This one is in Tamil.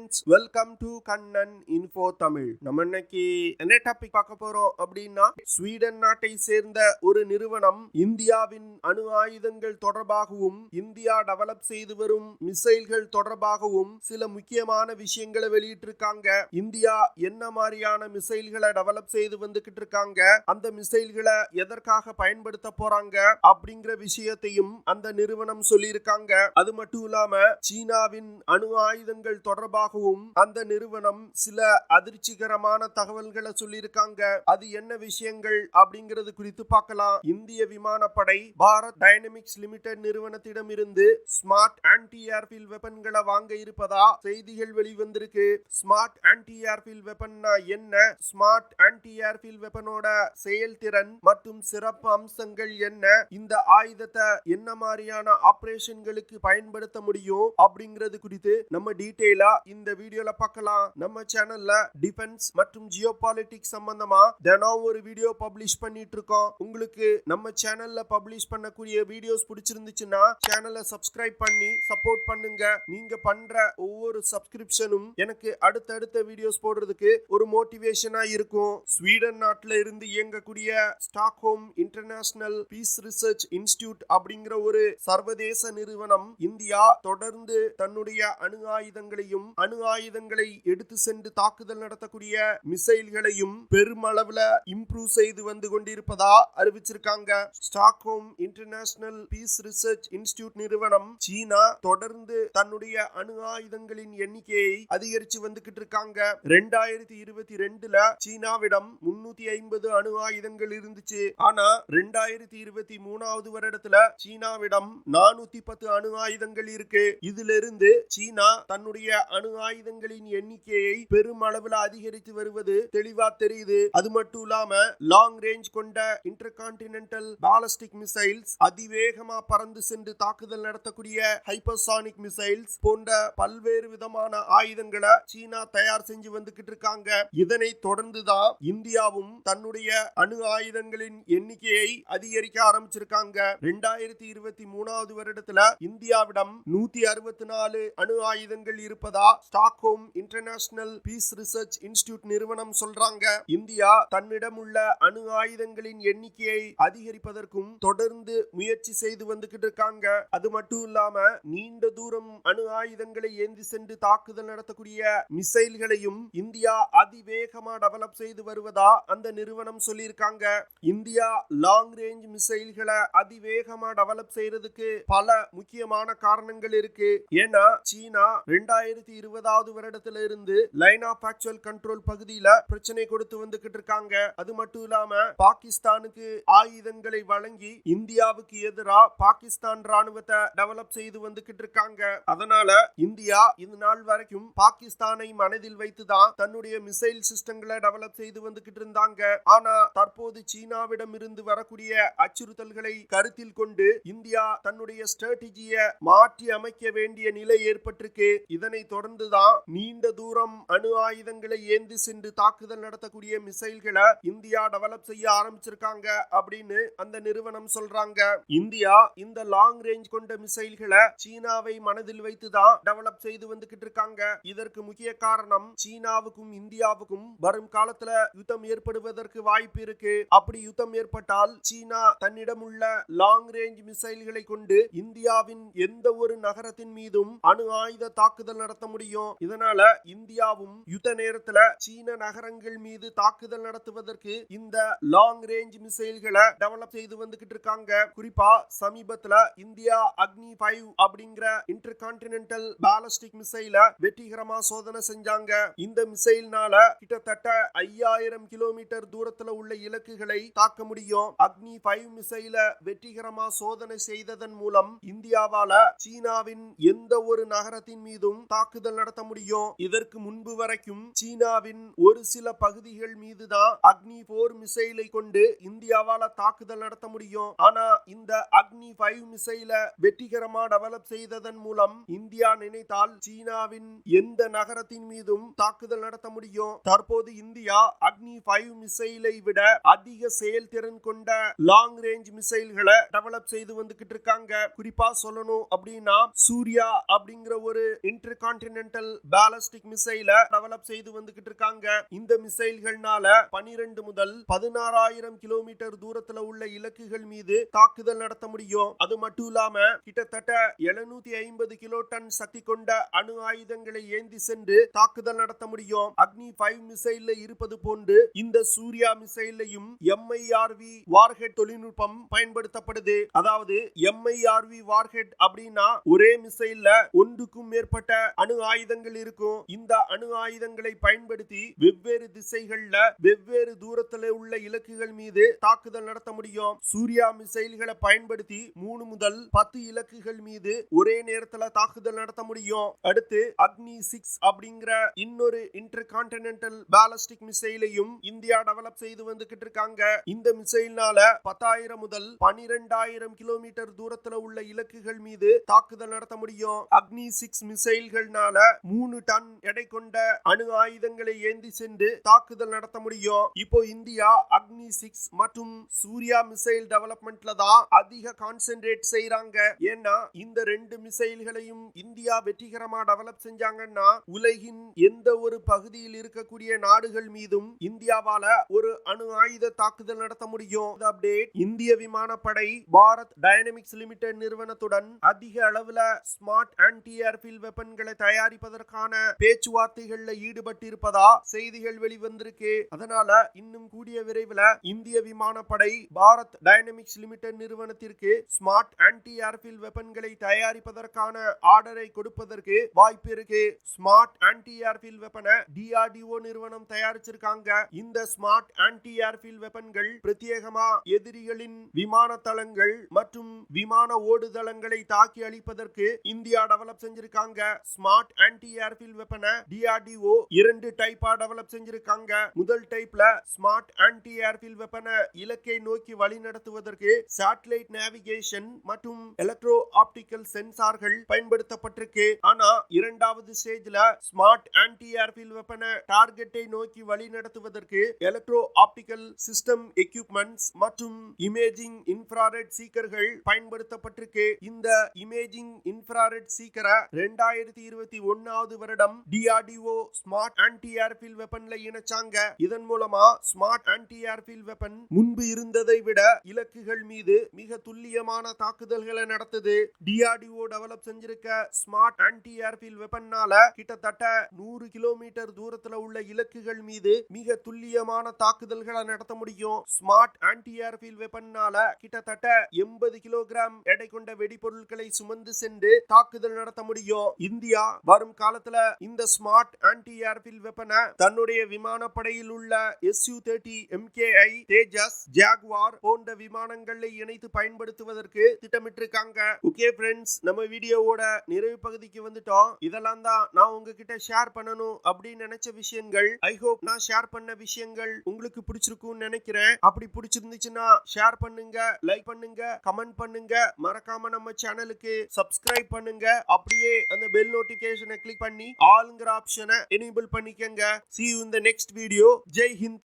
Friends, welcome to Kannan info Tamil. நம்ம இன்னைக்கு என்ன டாபிக் பார்க்க போறோம் அப்படின்னா, ஸ்வீடன் நாட்டை சேர்ந்த ஒரு நிறுவனம் இந்தியாவின் அணு ஆயுதங்கள் தொடர்பாகவும் இந்தியா டெவலப் செய்து வரும் மிசைல்கள் தொடர்பாகவும் சில முக்கியமான விஷயங்களை வெளியிட்டிருக்காங்க. இந்தியா என்ன மாதிரியான மிசைல்களை டெவலப் செய்து வந்துகிட்டு இருக்காங்க, அந்த மிசைல்களை எதற்காக பயன்படுத்த போறாங்க அப்படிங்கிற விஷயத்தையும் அந்த நிறுவனம் சொல்லியிருக்காங்க. அது மட்டும் இல்லாம சீனாவின் அணு ஆயுதங்கள் தொடர்பாகவும் அந்த நிறுவனம் சில அதிர்ச்சிகரமான தகவல்களை சொல்லியிருக்காங்க. அது என்ன விஷயங்கள் அப்படிங்கிறது குறித்து பார்க்கலாம். இந்திய விமானப்படை பாரத் டைனமிக்ஸ் லிமிடெட் நிறுவனத்திடம் இருந்து ஸ்மார்ட் ஆன்டி ஏர்ஃபீல்ட் வெப்பன்களை வாங்க இருப்பதா செய்திகள் வெளிவந்திருக்கு. ஸ்மார்ட் ஆன்டி ஏர்ஃபீல்ட் வெப்பன்னா என்ன, ஸ்மார்ட் ஆன்டி ஏர்ஃபீல்ட் வெப்பனோட செயல்திறன் மற்றும் சிறப்பு அம்சங்கள் என்ன, இந்த ஆயுதத்தை என்ன மாதிரியான ஆபரேஷன்களுக்கு பயன்படுத்த முடியும் அப்படிங்கிறது குறித்து நம்ம டீடைலா இந்த வீடியோல பார்க்கலாம். நம்ம சேனல்ல டிஃபென்ஸ் மற்றும் ஜியோபாலிட்டிக்ஸ் சம்பந்தமா தினம் ஒரு வீடியோ பப்ளிஷ் பண்ணிட்டு இருக்கோம். உங்களுக்கு நம்ம சேனல்ல பப்ளிஷ் பண்ணக்கூடிய வீடியோஸ் பிடிச்சிருந்துச்சுன்னா சேனலை சப்ஸ்கிரைப் பண்ணி சப்போர்ட் பண்ணுங்க. நீங்க பண்ற ஒவ்வொரு சப்ஸ்கிரிப்ஷனும் எனக்கு அடுத்தடுத்த வீடியோஸ் போடுறதுக்கு ஒரு மோட்டிவேஷனா இருக்கும். ஸ்வீடன் நாட்டில இருந்து இயங்கக்கூடிய Stockholm International Peace Research Institute அப்படிங்கிற ஒரு சர்வதேச நிறுவனம் இந்தியா தொடர்ந்து தன்னுடைய அணு ஆயுதங்களையும் அணு ஆயுதங்களை எடுத்து சென்று தாக்குதல் நடத்தக்கூடிய மிசைல்களையும் பெருமளவுல இம்ப்ரூவ் செய்து வந்து கொண்டிருப்பதா அறிவிச்சிருக்காங்க. Stockholm International Peace Research Institute நிறுவனம் சீனா தொடர்ந்து தன்னுடைய அணு ஆயுதங்களின் எண்ணிக்கையை அதிகரிச்சு வந்துகிட்டு இருக்காங்க. 2022ல சீனாவிடம் 350 அணு ஆயுதங்கள் இருந்துச்சு. ஆனா 2023 வருடத்துல சீனாவிடம் 410 அணு ஆயுதங்கள் இருக்கு. இதிலிருந்து சீனா தன்னுடைய அணு ஆயுதங்களின் எண்ணிக்கையை பெருமளவுல அதிகரித்து வருவது தெளிவா தெரியுது. அது மட்டும் இல்லாம லாங் ரேஞ்ச் கொண்ட இன்டர்கான்டினென்டல் பாலிஸ்டிக் மிசைல்ஸ், அதிவேகமா பறந்து சென்று தாக்குதல் நடத்தக்கூடிய ஹைப்பர்சானிக் மிசைல்ஸ் போன்ற பல்வேறு விதமான ஆயுதங்களை சீனா தயார் செஞ்சு வந்துகிட்டு இருக்காங்க. இதனை தொடர்ந்துதான் இந்தியாவும் தன்னுடைய அணு ஆயுதங்களின் எண்ணிக்கையை அதிகரிக்க ஆரம்பிச்சிருக்காங்க. 2023 வருடத்துல இந்தியாவிடம் 164 அணு ஆயுதங்கள் இருப்பதா Stockholm International Peace Research Institute நிறுவனம் சொல்றாங்க. இந்தியா தன்னிடம் உள்ள அணு ஆயுதங்களின் எண்ணிக்கையை அதிகரிப்பதற்கும் தொடர்ந்து முயற்சி செய்து வந்துகிட்டு இருக்காங்க. அது மட்டும் இல்லாம நீண்ட தூரம் அணு ஆயுதங்களை ஏந்தி சென்று தாக்குதல் நடத்தக்கூடிய மிசைல்களையும் இந்தியா அதிவேகமா டெவலப் செய்து வருவதா அந்த நிறுவனம் சொல்லியிருக்காங்க. இந்தியா லாங் ரேஞ்ச் மிசைல்களை அதிவேகமா டெவலப் செய்யறதுக்கு பல முக்கியமான காரணங்கள் இருக்கு. ஏன்னா சீனா 2020 வருடத்துல இருந்து லைன் ஆஃப் ஆக்சுவல் கண்ட்ரோல் பகுதியில பிரச்சனை கொடுத்து வந்துகிட்டு இருக்காங்க. அது மட்டும் இல்லாம பாகிஸ்தானுக்கு ஆயுதங்களை வழங்கி இந்தியாவுக்கு எதிராக பாகிஸ்தான் ராணுவத்தை டெவலப் செய்து வந்துகிட்டு இருக்காங்க. அதனால இந்தியா இது நாள் வரைக்கும் பாகிஸ்தானை மனதில் வைத்துதான் தன்னுடைய மிசைல் சிஸ்டங்களை டெவலப் செய்து வந்துகிட்டு இருந்தாங்க. ஆனா தற்போது சீனாவிடம் இருந்து வரக்கூடிய அச்சுறுத்தல்களை கருத்தில் கொண்டு இந்தியா தன்னுடைய ஸ்ட்ராட்டஜியை மாற்றி அமைக்க வேண்டிய நிலை ஏற்பட்டிருக்கு. இதனை தொடர்ந்துதான் நீண்ட தூரம் அணு ஆயுதங்களை ஏந்தி சென்று தாக்குதல் நடத்தக்கூடிய மிசைல்களை இந்தியா டெவலப் செய்ய ஆரம்பிச்சிருக்காங்க அப்படின்னு அந்த நிறுவனம் சொல்றாங்க. இந்தியா இந்த லாங் ரேஞ்ச் கொண்ட மிசைல்களை சீனாவை மனதில் வைத்துதான் டெவலப் செய்து வந்துகிட்டு இருக்காங்க. இதற்கு முக்கிய காரணம் சீனாவுக்கும் இந்தியாவுக்கும் வரும் காலத்துல யுத்தம் ஏற்படுவதற்கு வாய்ப்பு இருக்கு. அப்படி யுத்தம் ஏற்பட்டால் சீனா தன்னிடம் உள்ள லாங் ரேஞ்ச் மிசைல்களை கொண்டு இந்தியாவின் எந்த ஒரு நகரத்தின் மீதும் அணு ஆயுத தாக்குதல் நடத்த முடியும். இதனால இந்தியாவும் யுத்த நேரத்துல சீன நகரங்கள் மீது தாக்குதல் நடத்துவதற்கு இந்த லாங் ரேஞ்ச் மிசைல்களை டெவலப் செய்து வந்துகிட்டு இருக்காங்க. குறிப்பா சமீபத்துல இந்தியா அக்னி 5 அப்படிங்கிற இன்டர்கான்டினென்டல் பாலிஸ்டிக் மிசைலை வெற்றிகரமா சோதனை செஞ்சாங்க. இந்த மிசைல்னால கிட்டத்தட்ட 5000 கிலோமீட்டர் தூரத்துல உள்ள இலக்குகளை தாக்க முடியும். அக்னி 5 மிசைலை வெற்றிகரமா சோதனை செய்ததன் மூலம் இந்தியாவால சீனாவின் எந்த ஒரு நகரத்தின் மீதும் தாக்குதல் நடத்த முடியும். இதற்கு முன்பு வரைக்கும் சீனாவின் ஒரு சில பகுதிகள் மீதுதான் அக்னி 4 மிசைலை கொண்டு இந்தியாவால தாக்குதல் நடத்த முடியும். ஆனா இந்த அக்னி 5 மிசைலை வெற்றிகரமா டெவலப் செய்ததன் மூலம் இந்தியா நினைத்தால் சீனாவின் எந்த நகரத்தின் மீதும் தாக்குதல் நடத்த முடியும். தற்போது இந்தியா அக்னி 5 மிசைலை விட அதிக செயல்திறன் கொண்ட லாங் ரேஞ்ச் மிசைல்களை டெவலப் செய்து வந்துகிட்டு இருக்காங்க. குறிப்பா சொல்லணும் அப்படின்னா சூர்யா அப்படிங்கிற ஒரு இன்டர்கான்டினென்டல் கான்டினென்டல் பாலிஸ்டிக் மிசைல டெவலப் செய்து வந்துகிட்டு இருக்காங்க. இந்த மிசைல்கள்னால 12 முதல் 16,000 கிலோமீட்டர் தூரத்துல உள்ள இலக்குகள் மீது தாக்குதல் நடத்த முடியும். அது மட்டும் இல்லாம கிட்டத்தட்ட 750 கிலோ டன் சக்தி கொண்ட அணு ஆயுதங்களை ஏந்தி சென்று தாக்குதல் நடத்த முடியும். அக்னி 5 மிசைல்ல இருப்பது போன்று இந்த சூர்யா மிசைல்லையும் MIRV வார்ஹெட் தொழில்நுட்பம் பயன்படுத்தப்படுது. அதாவது MIRV வார்ஹெட் அப்படின்னா ஒரே மிசைல்ல ஒன்றுக்கும் மேற்பட்ட அணு ஆயுதங்கள் இருக்கும். இந்த அணு ஆயுதங்களை பயன்படுத்தி வெவ்வேறு திசைகள்ல வெவ்வேறு தூரத்துல உள்ள இலக்குகள் மீது தாக்குதல் நடத்த முடியும். சூர்யா மிசைல்களை பயன்படுத்தி 3 முதல் 10 இலக்குகள் மீது ஒரே நேரத்துல தாக்குதல் நடத்த முடியும். அடுத்து அக்னி 6 அப்படிங்கிற இன்னொரு இன்டர் கான்டினென்டல் பாலிஸ்டிக் மிசைலையும் இந்தியா டெவலப் செய்து வந்துகிட்டு இருக்காங்க. இந்த மிசைல்னால 10,000 முதல் 12,000 கிலோமீட்டர் தூரத்துல உள்ள இலக்குகள் மீது தாக்குதல் நடத்த முடியும். அக்னி 6 மிசைல்கள்னால 3 டன் எடை கொண்ட அணு ஆயுதங்களை ஏந்தி சென்று தாக்குதல் நடத்த முடியும். இப்போ இந்தியா அக்னி 6 மற்றும் சூர்யா மிசைல் டெவலப்மெண்ட்ல தான் அதிக கான்சென்ட்ரேட் செய்றாங்க. ஏன்னா இந்த 2 மிசைல்களையும் இந்தியா வெற்றிகரமா டெவலப் செஞ்சாங்கன்னா உலகின் எந்த ஒரு பகுதியில் இருக்கக்கூடிய நாடுகள் மீதும் இந்தியாவால ஒரு அணு ஆயுத தாக்குதல் நடத்த முடியும். அப்டேட் இந்திய விமானப்படை பாரத் டைனமிக்ஸ் லிமிடெட் நிறுவனத்துடன் அதிக அளவுல ஸ்மார்ட் ஆன்டி ஏர்ஃபீல்ட் வெப்பன்களை தயாரிப்பதற்கான பேச்சுவார்த்தைகள்ல ஈடுபட்டிருப்பதா செய்திகள் வெளிவந்திருக்கு. அதனால இன்னும் கூடிய விரைவில் இந்திய விமானப்படை பாரத் டைனமிக்ஸ் லிமிடெட் நிறுவனத்திற்கு ஸ்மார்ட் ஆன்டி ஏர்ஃபீல்ட் வெப்பன்களை தயாரிப்பதற்கான ஆர்டரை கொடுப்பதற்கு வாய்ப்பு இருக்கு. ஸ்மார்ட் ஆன்டி ஏர்ஃபீல்ட் வெப்பனை DRDO நிறுவனம் தயாரிச்சிருக்காங்க. இந்த ஸ்மார்ட் ஆன்டி ஏர்ஃபீல்ட் வெப்பன்கள் பிரத்யேகமா எதிரிகளின் விமான தளங்கள் மற்றும் விமான ஓடுதளங்களை தாக்கி அழிப்பதற்கு இந்தியா டெவலப் செஞ்சிருக்காங்க. ஸ்மார்ட் ஆன்டி ஏர்ஃபீல்ட் வெப்பனை DRDO 2 டைப்பா டெவலப் செஞ்சிருக்காங்க. முதல் டைப்ல ஸ்மார்ட் ஆன்டி ஏர்ஃபீல்ட் வெப்பனை இலக்கை நோக்கி வழி நடத்துவதற்கு சேட்டலைட் நேவிகேஷன் மற்றும் எலக்ட்ரோ ஆப்டிக்கல் சென்சார்கள் பயன்படுத்தப்பட்டிருக்கு. ஆனா இரண்டாவது ஸ்டேஜ்ல ஸ்மார்ட் ஆன்டி ஏர்ஃபீல்ட் வெப்பனை டார்கெட்டை நோக்கி வழி நடத்துவதற்கு எலக்ட்ரோ ஆப்டிக்கல் சிஸ்டம் எக்யூப்மெண்ட்ஸ் மற்றும் இமேஜிங் இன்ஃப்ராரெட் சீக்கர்கள் பயன்படுத்தப்பட்டிருக்கு. இந்த இமேஜிங் இன்ஃப்ராரெட் சீக்கரை 2021 வருடம் DRDO ஸ்மார்ட் ஆன்டி ஏர்ஃபீல்ட் வெப்பன்ல இணைச்சாங்க. இதன் மூலமா ஸ்மார்ட் ஆன்டி ஏர்ஃபீல்ட் வெப்பன் முன்பு இருந்ததை விட இலக்குகள் மீது மிக துல்லியமான தாக்குதல்களை நடத்துது. DRDO டெவலப் செஞ்சிருக்க ஸ்மார்ட் ஆன்டி ஏர்ஃபீல்ட் வெப்பன்னால கிட்டத்தட்ட 100 கிலோமீட்டர் தூரத்துல உள்ள இலக்குகள் மீது மிக துல்லியமான தாக்குதல்களை நடத்த முடியும். ஸ்மார்ட் ஆன்டி ஏர்ஃபீல்ட் வெப்பன்னால கிட்டத்தட்ட 80 கிலோகிராம் எடை கொண்ட வெடிபொருட்களை சுமந்து சென்று தாக்குதல் நடத்த முடியும். இந்தியா வரும் காலத்துல இந்த ஸ்மார்ட் ஆன்டி ஏர்ஃபீல்ட் வெப்பனை தன்னுடைய விமானப்படையில் உள்ள Su-30 MKI, தேஜஸ், ஜாகுவார் போன்ற விமானங்களை இணைத்து பயன்படுத்துவதற்கு திட்டமிட்டிருக்காங்க. ஓகே ஃப்ரெண்ட்ஸ், நம்ம வீடியோவோட நிறைவு பகுதிக்கு வந்துட்டோம். இதெல்லாம் தான் நான் உங்ககிட்ட ஷேர் பண்ணணும் அப்படின்னு நினைச்ச விஷயங்கள். ஐ ஹோப் நான் ஷேர் பண்ண விஷயங்கள் உங்களுக்கு பிடிச்சிருக்கும்னு நினைக்கிறேன். அப்படி பிடிச்சிருந்துச்சுன்னா ஷேர் பண்ணுங்க, லைக் பண்ணுங்க, கமெண்ட் பண்ணுங்க. மறக்காம நம்ம சேனலுக்கு சப்ஸ்கிரைப் பண்ணுங்க. அப்படியே அந்த பெல் நோட்டிபிகேஷனை கிளிக் பண்ணி ஆல்ங்கிற ஆப்ஷனை எனேபிள் பண்ணிக்கங்க. See you in the next video. Jai Hind.